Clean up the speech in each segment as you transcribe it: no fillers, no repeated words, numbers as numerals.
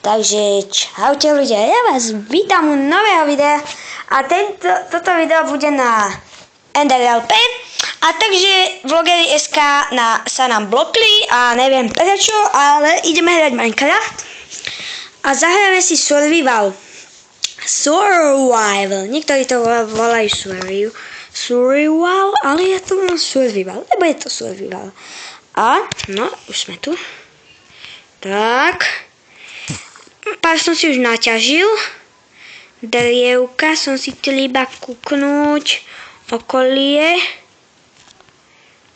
Takže čaute ľudia, ja vás vítam u nového videa a toto video bude na NDLP a takže vlogery.sk sa nám blokli a neviem prečo, ale ideme hrať Minecraft a zahrajeme si Survival, niektorí to volajú Survival, ale ja to volám Survival, lebo je to Survival. A, no, už sme tu. Tak. Pár som si už naťažil. Drievka som si chcel iba kúknúť okolie.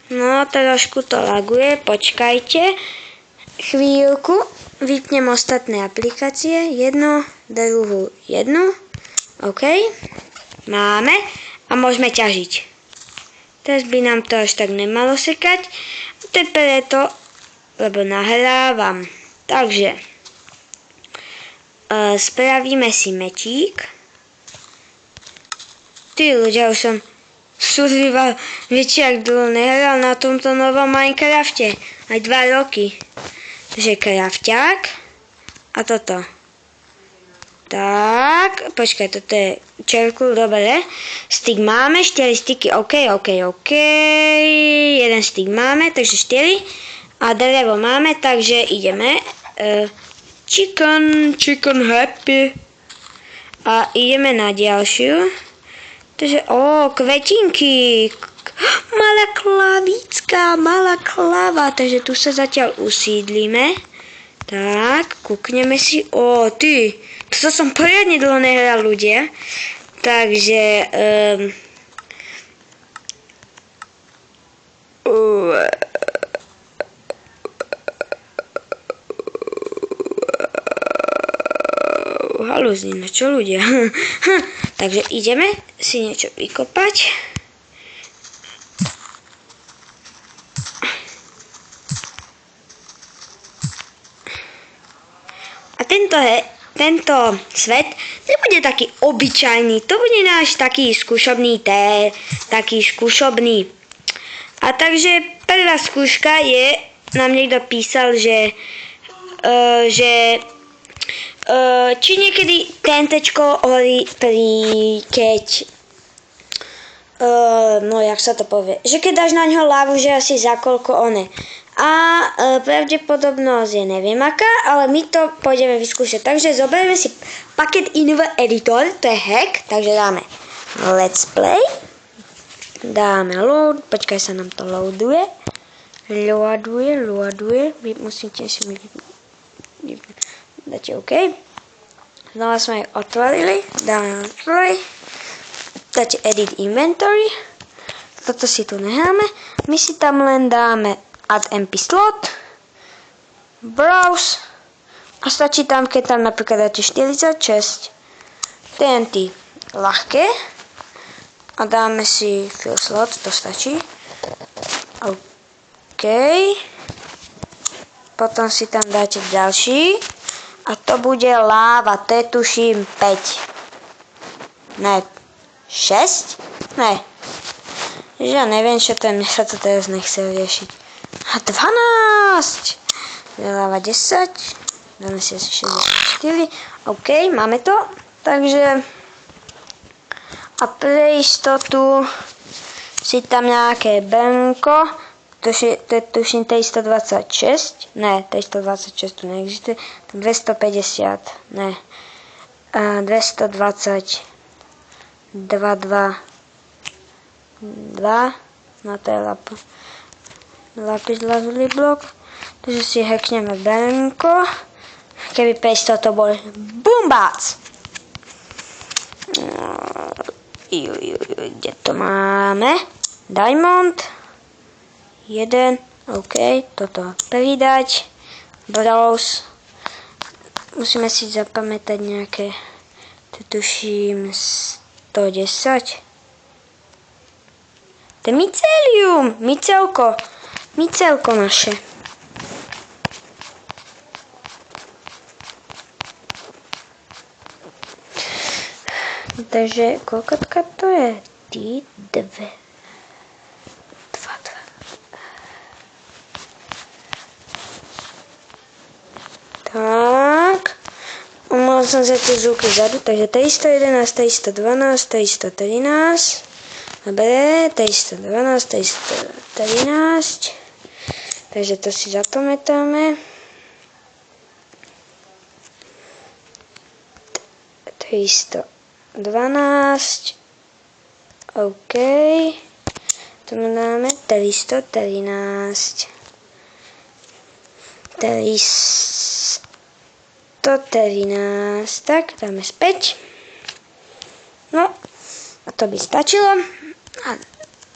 No, trošku to laguje, počkajte. Chvíľku, vypnem ostatné aplikácie. Jednu, druhú, jednu. OK. Máme a môžeme ťažiť. Teraz by nám to až tak nemalo sekať. To je preto, lebo nahrávam. Takže spravíme si mečík. Ty ľudia, už som Survival viete, jak dlho nehral na tomto novom Minecrafte. Aj 2 roky. Takže krafťák. A toto. Tak, počkaj, toto je čerkul, dobre. Stick máme, 4 sticky, OK. 1 stick máme, takže 4. A drevo máme, takže ideme. Chicken happy. A ideme na ďalšiu. Takže, kvetinky. Malá klavícka, malá klava. Takže tu sa zatiaľ usídlíme. Tak, kúkneme si. To som poriadne dlho nehral, ľudia. Takže, halúzne, čo ľudia? Takže ideme si niečo vykopať. A tento svet nebude taký obyčajný, to bude náš taký skúšobný taký skúšobný. A takže prvá skúška je, nám niekto písal, že či niekedy TNTčko horí keď jak sa to povie, že keď dáš na ňo lávu, že asi za koľko one. A pravdepodobnosť je neviem aká, ale my to pôjdeme vyskúšať. Takže zoberieme si Packet Inv Editor, to je hack, takže dáme Let's Play. Dáme load, počkaj sa nám to loaduje. Loaduje, musíte si dáte OK. Znova sme ju otvorili, dáme play. Dáte Edit Inventory. Toto si tu necháme. My si tam len dáme Add MP slot, Browse a stačí tam, keď tam napríklad dáte 46 TNT ľahké a dáme si fill slot, to stačí. OK. Potom si tam dáte ďalší a to bude láva, to je tuším 5. Ne, 6? Ne. Ja neviem, čo to je, mne sa to teraz nechce riešiť. A 12! Láva 10. Dáme si asi 64. OK, máme to. Takže a pre istotu si tam nejaké brnko. To je tuším T126. Ne, T126 tu neexistuje. 250. Ne. 220. 2. No to je lápis lazuli blok. Takže si hackneme brnko. Keby pre to bol bumbác. Kde to máme? Diamond. 1, OK, toto pridať, browse, musíme si zapamätať nejaké, tu tuším 110, to je mycelium, mycelko naše. Takže koľkotka to je? T2. Tak. som sa tie zvuky vzadu, takže 311, 312, 313. Dobre, 312, 313. Takže to si zapamätáme. 312. OK. Tu máme 313. 313. Tak, dáme späť. No, a to by stačilo. A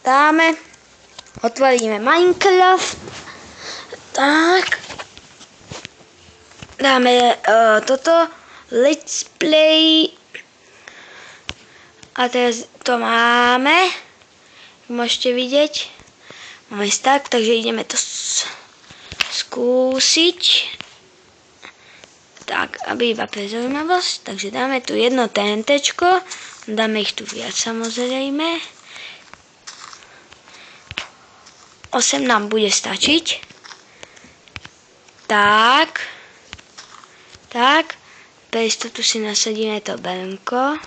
dáme. Otvoríme Minecraft. Tak. Dáme toto. Let's play. A teraz to máme. Môžete vidieť. Máme start, takže ideme to skúsiť. Tak, aby iba pre zaujímavosť. Takže dáme tu jedno TNTčko. Dáme ich tu viac samozrejme. 8 nám bude stačiť. Tak. Tak. Pre istotu si nasadíme to brnko.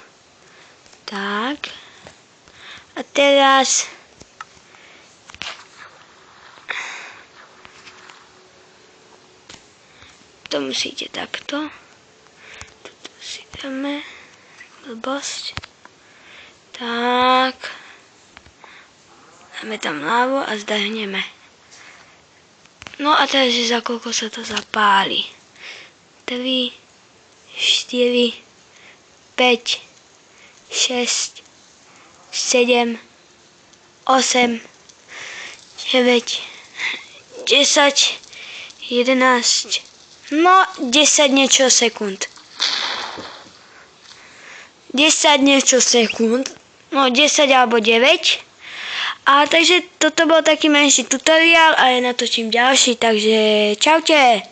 Tak. A teraz to musíte takto. Toto si dáme. Blbosť. Tak. Dáme tam lávu a zdahneme. No a teraz za koľko sa to zapáli. 3, 4, 5, 6, 7, 8, 9, 10, 11, no 10 niečo sekúnd. 10 niečo sekúnd, no 10 alebo 9. A takže toto bol taký menší tutoriál a ja natočím ďalší, takže čaute.